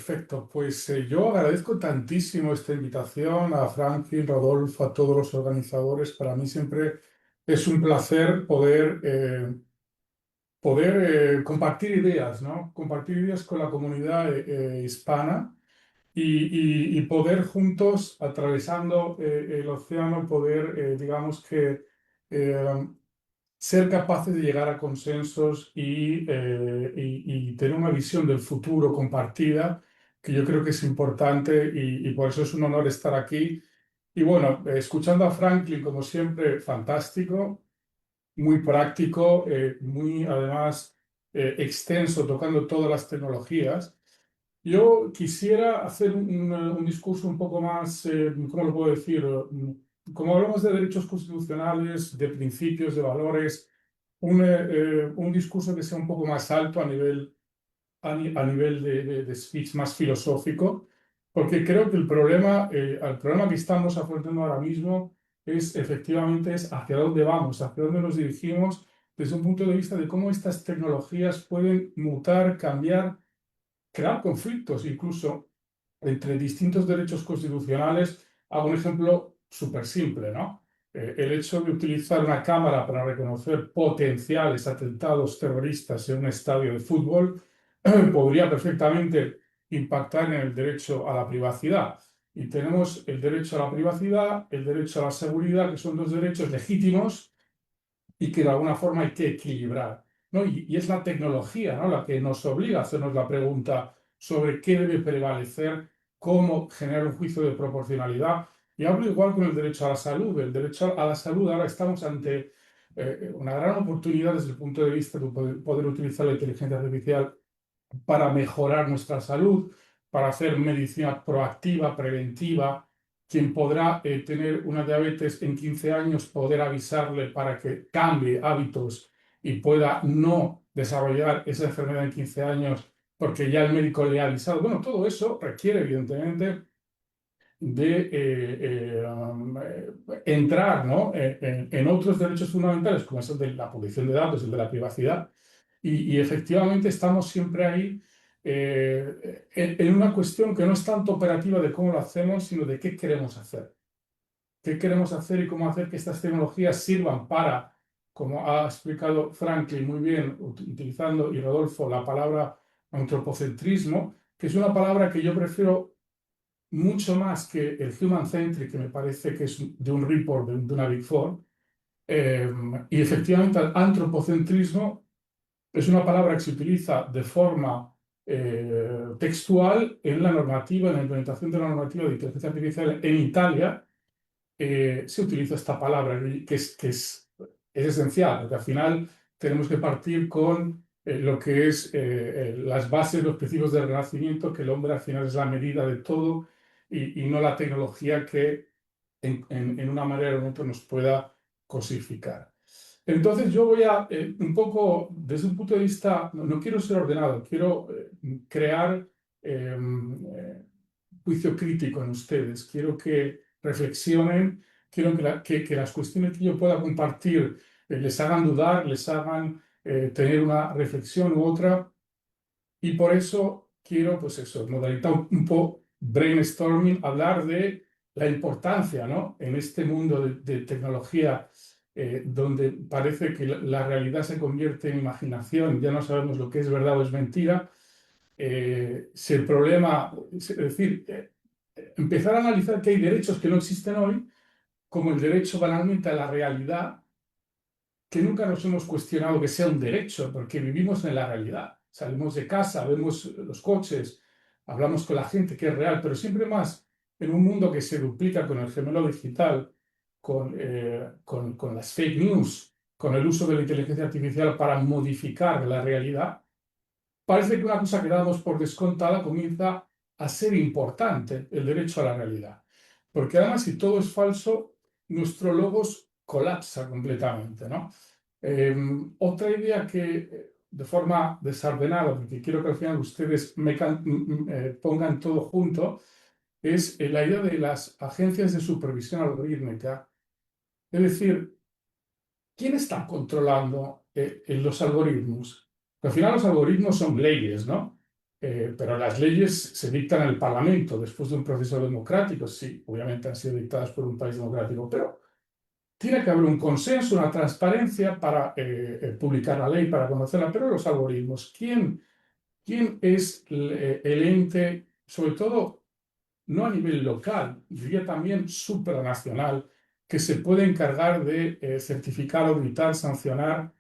perfecto. Pues yo agradezco tantísimo esta invitación a Franklin, Rodolfo, a todos los organizadores. Para mí siempre es un placer poder compartir ideas, ¿no? Compartir ideas con la comunidad hispana y poder juntos, atravesando el océano, poder, digamos que, eh, ser capaces de llegar a consensos y tener una visión del futuro compartida, que yo creo que es importante y por eso es un honor estar aquí. Y bueno, escuchando a Franklin, como siempre, fantástico, muy práctico, muy además extenso, tocando todas las tecnologías. Yo quisiera hacer un discurso un poco más, ¿cómo lo puedo decir? Como hablamos de derechos constitucionales, de principios, de valores, un discurso que sea un poco más alto a nivel de speech más filosófico, porque creo que el problema que estamos afrontando ahora mismo es efectivamente es hacia dónde vamos, hacia dónde nos dirigimos desde un punto de vista de cómo estas tecnologías pueden mutar, cambiar, crear conflictos incluso entre distintos derechos constitucionales. Hago un ejemplo súper simple, ¿no? El hecho de utilizar una cámara para reconocer potenciales atentados terroristas en un estadio de fútbol podría perfectamente impactar en el derecho a la privacidad. Y tenemos el derecho a la privacidad, el derecho a la seguridad, que son dos derechos legítimos y que de alguna forma hay que equilibrar, ¿no? Y es la tecnología, ¿no?, la que nos obliga a hacernos la pregunta sobre qué debe prevalecer, cómo generar un juicio de proporcionalidad. Y hablo igual con el derecho a la salud. El derecho a la salud, ahora estamos ante una gran oportunidad desde el punto de vista de poder utilizar la inteligencia artificial para mejorar nuestra salud, para hacer medicina proactiva, preventiva. Quien podrá tener una diabetes en 15 años, poder avisarle para que cambie hábitos y pueda no desarrollar esa enfermedad en 15 años porque ya el médico le ha avisado. Bueno, todo eso requiere, evidentemente, de entrar, ¿no?, en otros derechos fundamentales, como es el de la protección de datos, el de la privacidad, y efectivamente estamos siempre ahí en una cuestión que no es tanto operativa de cómo lo hacemos, sino de qué queremos hacer. ¿Qué queremos hacer y cómo hacer que estas tecnologías sirvan para, como ha explicado Franklin muy bien, utilizando y Rodolfo la palabra antropocentrismo, que es una palabra que yo prefiero mucho más que el human-centric, que me parece que es de un report de una Big Four. Y efectivamente el antropocentrismo es una palabra que se utiliza de forma textual en la normativa, en la implementación de la normativa de inteligencia artificial en Italia. Se utiliza esta palabra es esencial, porque al final tenemos que partir con lo que es las bases, los principios del Renacimiento, que el hombre al final es la medida de todo y no la tecnología que en una manera o en otra nos pueda cosificar. Entonces yo voy a, un poco, desde un punto de vista, no quiero ser ordenado, quiero crear juicio crítico en ustedes, quiero que reflexionen, quiero que las cuestiones que yo pueda compartir les hagan dudar, les hagan tener una reflexión u otra, y por eso quiero, pues eso, modalidad un poco brainstorming, hablar de la importancia, ¿no?, en este mundo de tecnología, donde parece que la realidad se convierte en imaginación, ya no sabemos lo que es verdad o es mentira. Si el problema, es decir, empezar a analizar que hay derechos que no existen hoy, como el derecho banalmente a la realidad, que nunca nos hemos cuestionado que sea un derecho, porque vivimos en la realidad. Salimos de casa, vemos los coches, hablamos con la gente que es real, pero siempre más en un mundo que se duplica con el gemelo digital, con las fake news, con el uso de la inteligencia artificial para modificar la realidad. Parece que una cosa que dábamos por descontada comienza a ser importante, el derecho a la realidad. Porque además, si todo es falso, nuestro logos colapsa completamente, ¿no? Otra idea que, de forma desordenada, porque quiero que al final ustedes pongan todo junto, es la idea de las agencias de supervisión algorítmica. Es decir, ¿quién está controlando los algoritmos? Al final los algoritmos son leyes, ¿no? pero las leyes se dictan en el Parlamento después de un proceso democrático. Sí, obviamente han sido dictadas por un país democrático, pero tiene que haber un consenso, una transparencia para publicar la ley, para conocerla. Pero los algoritmos, ¿quién es el ente, sobre todo no a nivel local, diría también supranacional, que se puede encargar de certificar, auditar, sancionar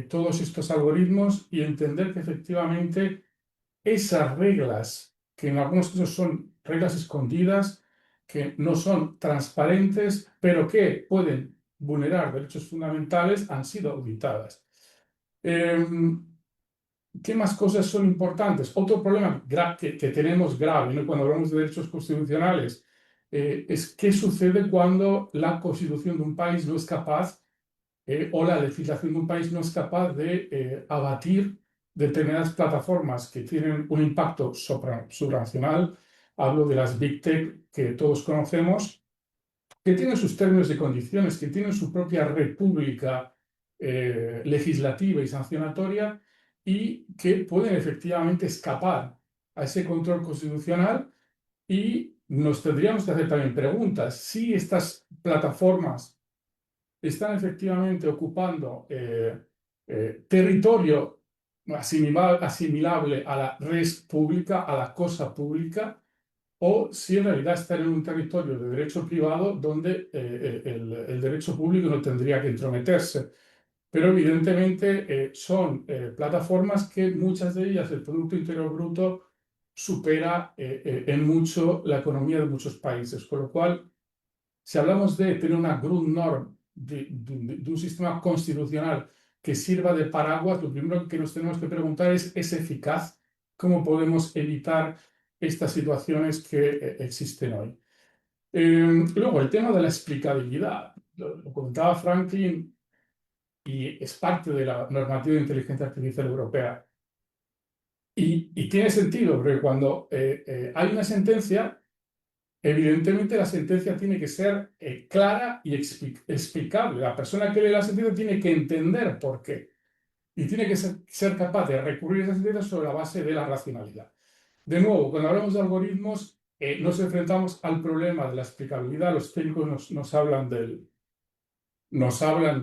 todos estos algoritmos y entender que efectivamente esas reglas, que en algunos casos son reglas escondidas, que no son transparentes, pero que pueden vulnerar derechos fundamentales, han sido auditadas? Em, ¿Qué más cosas son importantes? Otro problema que tenemos grave, ¿no? Cuando hablamos de derechos constitucionales, es qué sucede cuando la constitución de un país no es capaz, o la legislación de un país no es capaz de abatir determinadas plataformas que tienen un impacto supranacional. Hablo de las Big Tech que todos conocemos, que tienen sus términos y condiciones, que tienen su propia república legislativa y sancionatoria, y que pueden efectivamente escapar a ese control constitucional. Y nos tendríamos que hacer también preguntas si estas plataformas están efectivamente ocupando territorio asimilable a la res pública, a la cosa pública, o si en realidad están en un territorio de derecho privado donde el derecho público no tendría que entrometerse. Pero evidentemente son plataformas que muchas de ellas el Producto Interior Bruto supera en mucho la economía de muchos países. Con lo cual, si hablamos de tener una Grundnorm, de un sistema constitucional que sirva de paraguas, lo primero que nos tenemos que preguntar ¿es eficaz? ¿Cómo podemos evitar estas situaciones que existen hoy? Luego, el tema de la explicabilidad. Lo comentaba Franklin y es parte de la normativa de inteligencia artificial europea. Y tiene sentido, porque cuando hay una sentencia, evidentemente la sentencia tiene que ser clara y explicable. La persona que lee la sentencia tiene que entender por qué y tiene que ser capaz de recurrir a esa sentencia sobre la base de la racionalidad. De nuevo, cuando hablamos de algoritmos, nos enfrentamos al problema de la explicabilidad. Los técnicos nos hablan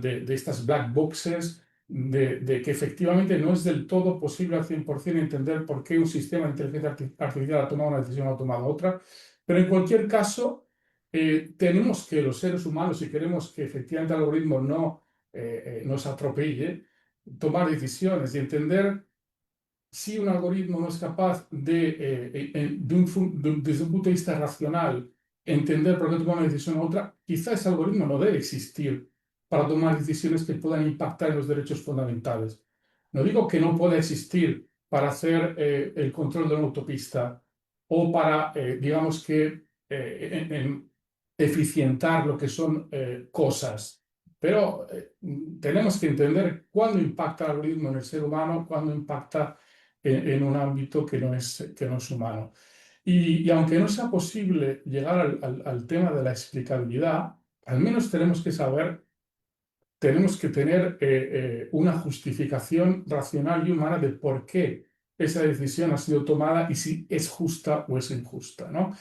de estas black boxes, de que efectivamente no es del todo posible al 100% entender por qué un sistema de inteligencia artificial ha tomado una decisión o ha tomado otra. Pero en cualquier caso, tenemos que los seres humanos, si queremos que efectivamente el algoritmo no nos atropelle, tomar decisiones y entender si un algoritmo no es capaz desde un punto de vista racional, entender por qué toma una decisión u otra. Quizá ese algoritmo no debe existir para tomar decisiones que puedan impactar en los derechos fundamentales. No digo que no pueda existir para hacer el control de una autopista o para, digamos que, eficientar lo que son cosas. Pero tenemos que entender cuándo impacta el algoritmo en el ser humano, cuándo impacta en un ámbito que no es humano. Y aunque no sea posible llegar al tema de la explicabilidad, al menos tenemos que tener una justificación racional y humana de por qué esa decisión ha sido tomada y si es justa o es injusta, ¿no?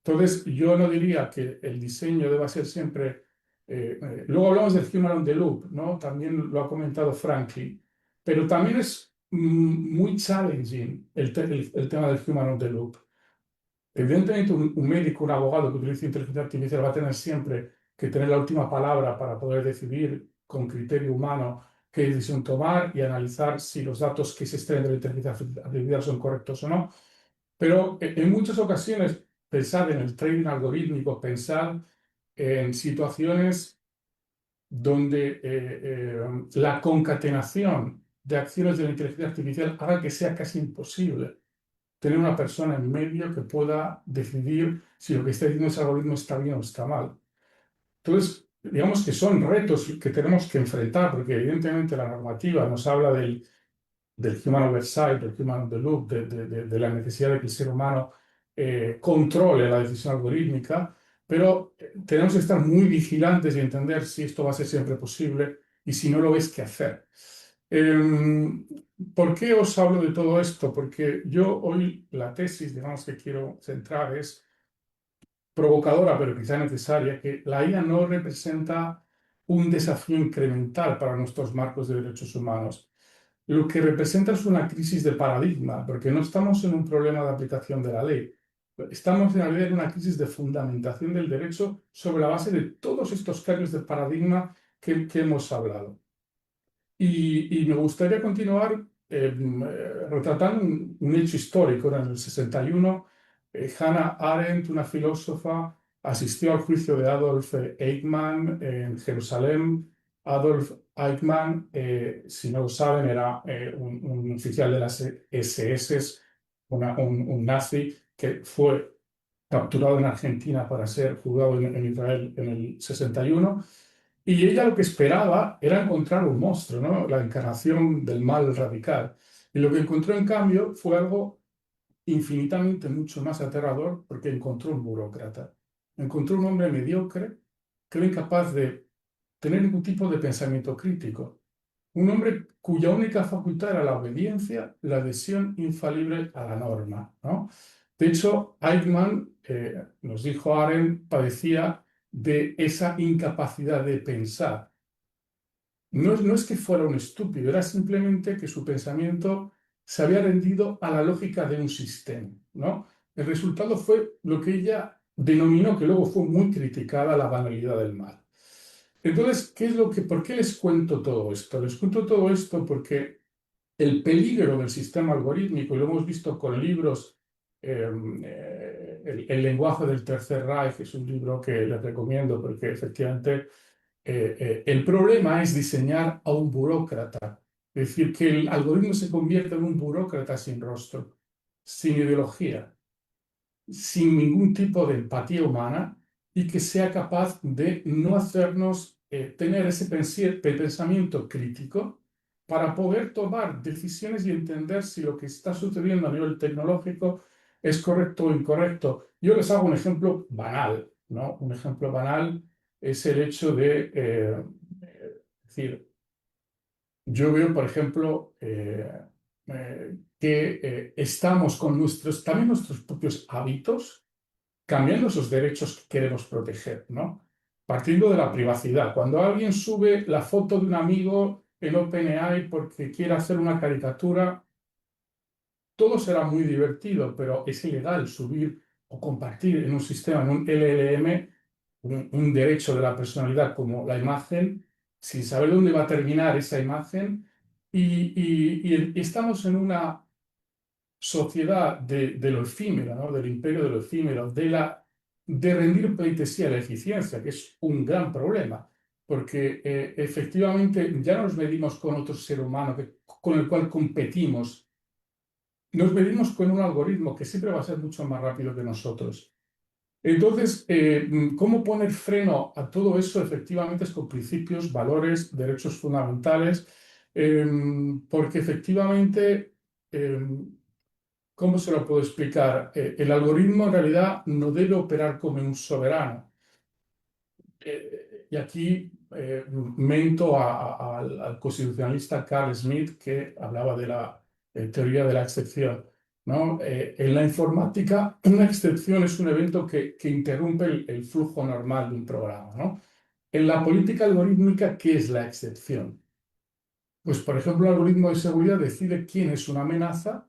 Entonces, yo no diría que el diseño deba ser siempre... luego hablamos del Human on the Loop, ¿no? También lo ha comentado Franklin, pero también es muy challenging el tema del Human on the Loop. Evidentemente, un médico, un abogado que utilice inteligencia artificial va a tener siempre que tener la última palabra para poder decidir con criterio humano qué decisión tomar y analizar si los datos que se extraen de la inteligencia artificial son correctos o no. Pero en muchas ocasiones, pensar en el trading algorítmico, pensar en situaciones donde la concatenación de acciones de la inteligencia artificial haga que sea casi imposible tener una persona en medio que pueda decidir si lo que está diciendo ese algoritmo está bien o está mal. Entonces, digamos que son retos que tenemos que enfrentar, porque evidentemente la normativa nos habla del human oversight, del human on the loop, de la necesidad de que el ser humano controle la decisión algorítmica, pero tenemos que estar muy vigilantes y entender si esto va a ser siempre posible y si no lo es, qué hacer. Em, ¿Por qué os hablo de todo esto? Porque yo hoy la tesis, digamos, que quiero centrar es provocadora, pero quizá necesaria, que la IA no representa un desafío incremental para nuestros marcos de derechos humanos. Lo que representa es una crisis de paradigma, porque no estamos en un problema de aplicación de la ley. Estamos en realidad en una crisis de fundamentación del derecho sobre la base de todos estos cambios de paradigma que hemos hablado. Y me gustaría continuar retratando un hecho histórico. En el 61, Hannah Arendt, una filósofa, asistió al juicio de Adolf Eichmann en Jerusalén. Adolf Eichmann, si no lo saben, era un oficial de las SS, un nazi que fue capturado en Argentina para ser juzgado en Israel en el 61. Y ella lo que esperaba era encontrar un monstruo, ¿no? La encarnación del mal radical. Y lo que encontró en cambio fue algo infinitamente mucho más aterrador porque encontró un burócrata. Encontró un hombre mediocre que era incapaz de tener ningún tipo de pensamiento crítico. Un hombre cuya única facultad era la obediencia, la adhesión infalible a la norma, ¿no? De hecho, Eichmann, nos dijo Arendt, padecía de esa incapacidad de pensar. No es que fuera un estúpido, era simplemente que su pensamiento se había rendido a la lógica de un sistema, ¿no? El resultado fue lo que ella denominó, que luego fue muy criticada, la banalidad del mal. Entonces, ¿por qué les cuento todo esto? Les cuento todo esto porque el peligro del sistema algorítmico, y lo hemos visto con libros, el lenguaje del Tercer Reich es un libro que les recomiendo porque efectivamente el problema es diseñar a un burócrata, es decir, que el algoritmo se convierta en un burócrata sin rostro, sin ideología, sin ningún tipo de empatía humana y que sea capaz de no hacernos tener ese pensamiento crítico para poder tomar decisiones y entender si lo que está sucediendo a nivel tecnológico es correcto o incorrecto. Yo les hago un ejemplo banal, ¿no? Un ejemplo banal es el hecho de decir, yo veo, por ejemplo, que estamos con también nuestros propios hábitos cambiando esos derechos que queremos proteger, ¿no? Partiendo de la privacidad. Cuando alguien sube la foto de un amigo en OpenAI porque quiere hacer una caricatura, todo será muy divertido, pero es ilegal subir o compartir en un sistema, en un LLM, un derecho de la personalidad como la imagen, sin saber dónde va a terminar esa imagen. Y estamos en una sociedad de lo efímero, ¿no? Del imperio de lo efímero, de rendir pleitesía a la eficiencia, que es un gran problema, porque efectivamente ya no nos medimos con otro ser humano con el cual competimos, nos medimos con un algoritmo que siempre va a ser mucho más rápido que nosotros. Entonces, ¿cómo poner freno a todo eso? Efectivamente es con principios, valores, derechos fundamentales, porque efectivamente... ¿Cómo se lo puedo explicar? El algoritmo en realidad no debe operar como un soberano. Y aquí mento al constitucionalista Carl Smith que hablaba de la teoría de la excepción, ¿no? En la informática, una excepción es un evento que interrumpe el flujo normal de un programa, ¿no? En la política algorítmica, ¿qué es la excepción? Pues, por ejemplo, el algoritmo de seguridad decide quién es una amenaza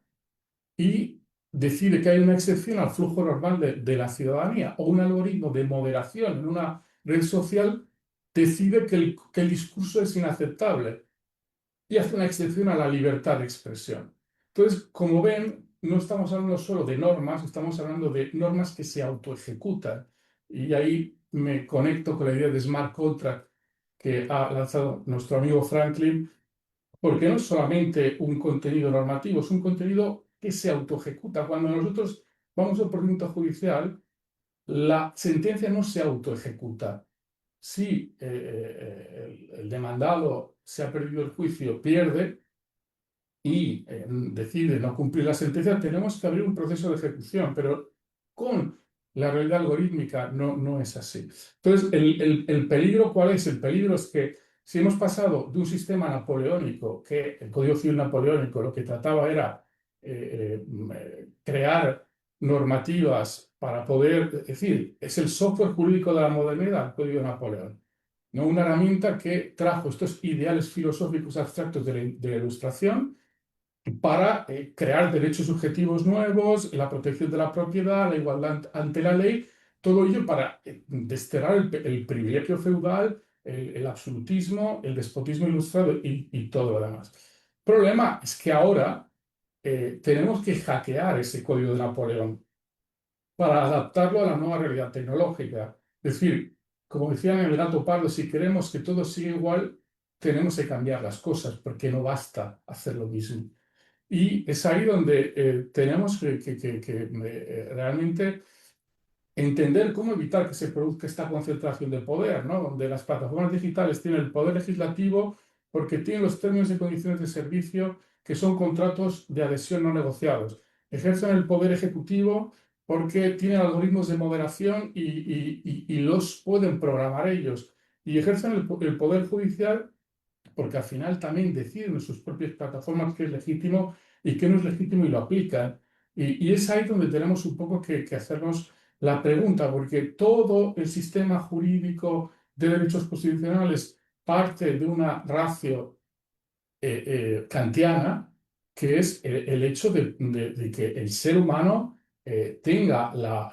y decide que hay una excepción al flujo normal de la ciudadanía, o un algoritmo de moderación en una red social decide que el discurso es inaceptable y hace una excepción a la libertad de expresión. Entonces, como ven, no estamos hablando solo de normas, estamos hablando de normas que se autoejecutan. Y ahí me conecto con la idea de smart contract que ha lanzado nuestro amigo Franklin, porque no es solamente un contenido normativo, es un contenido que se autoejecuta. Cuando nosotros vamos a un procedimiento judicial, la sentencia no se autoejecuta. Si el demandado se ha perdido el juicio, pierde y decide no cumplir la sentencia, tenemos que abrir un proceso de ejecución, pero con la realidad algorítmica no es así. Entonces, ¿el peligro cuál es? El peligro es que Si hemos pasado de un sistema napoleónico, que el Código Civil napoleónico lo que trataba era crear normativas para poder, es decir, es el software jurídico de la modernidad, el Código de Napoleón, ¿no? Una herramienta que trajo estos ideales filosóficos abstractos de la Ilustración para crear derechos subjetivos nuevos, la protección de la propiedad, la igualdad ante la ley, todo ello para desterrar el privilegio feudal, el absolutismo, el despotismo ilustrado y todo lo demás. El problema es que ahora tenemos que hackear ese código de Napoleón para adaptarlo a la nueva realidad tecnológica. Es decir, como decían en el Gato Pardo, si queremos que todo siga igual, tenemos que cambiar las cosas, porque no basta hacer lo mismo. Y es ahí donde tenemos que realmente entender cómo evitar que se produzca esta concentración de poder, ¿no? Donde las plataformas digitales tienen el poder legislativo porque tienen los términos y condiciones de servicio que son contratos de adhesión no negociados. Ejercen el poder ejecutivo porque tienen algoritmos de moderación y los pueden programar ellos. Y ejercen el poder judicial porque al final también deciden en sus propias plataformas qué es legítimo y qué no es legítimo y lo aplican. Y es ahí donde tenemos un poco que hacernos la pregunta, porque todo el sistema jurídico de derechos constitucionales parte de una ratio kantiana, que es el hecho de que el ser humano tenga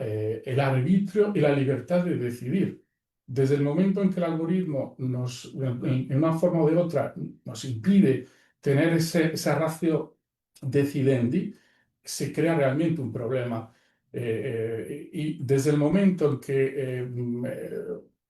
el arbitrio y la libertad de decidir. Desde el momento en que el algoritmo en una forma o de otra, nos impide tener esa ratio decidendi, se crea realmente un problema. Y desde el momento en que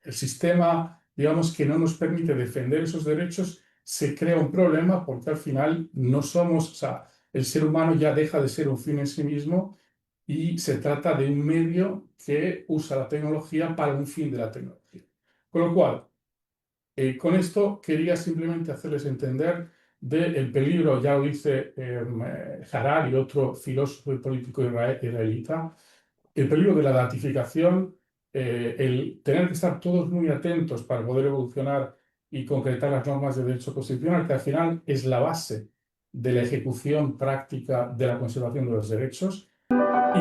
el sistema, digamos, que no nos permite defender esos derechos, se crea un problema porque al final no somos, o sea, el ser humano ya deja de ser un fin en sí mismo y se trata de un medio que usa la tecnología para un fin de la tecnología. Con lo cual, con esto quería simplemente hacerles entender del peligro, ya lo dice Harari, otro filósofo y político israelita, el peligro de la datificación, el tener que estar todos muy atentos para poder evolucionar y concretar las normas de derecho constitucional, que al final es la base de la ejecución práctica de la conservación de los derechos. Y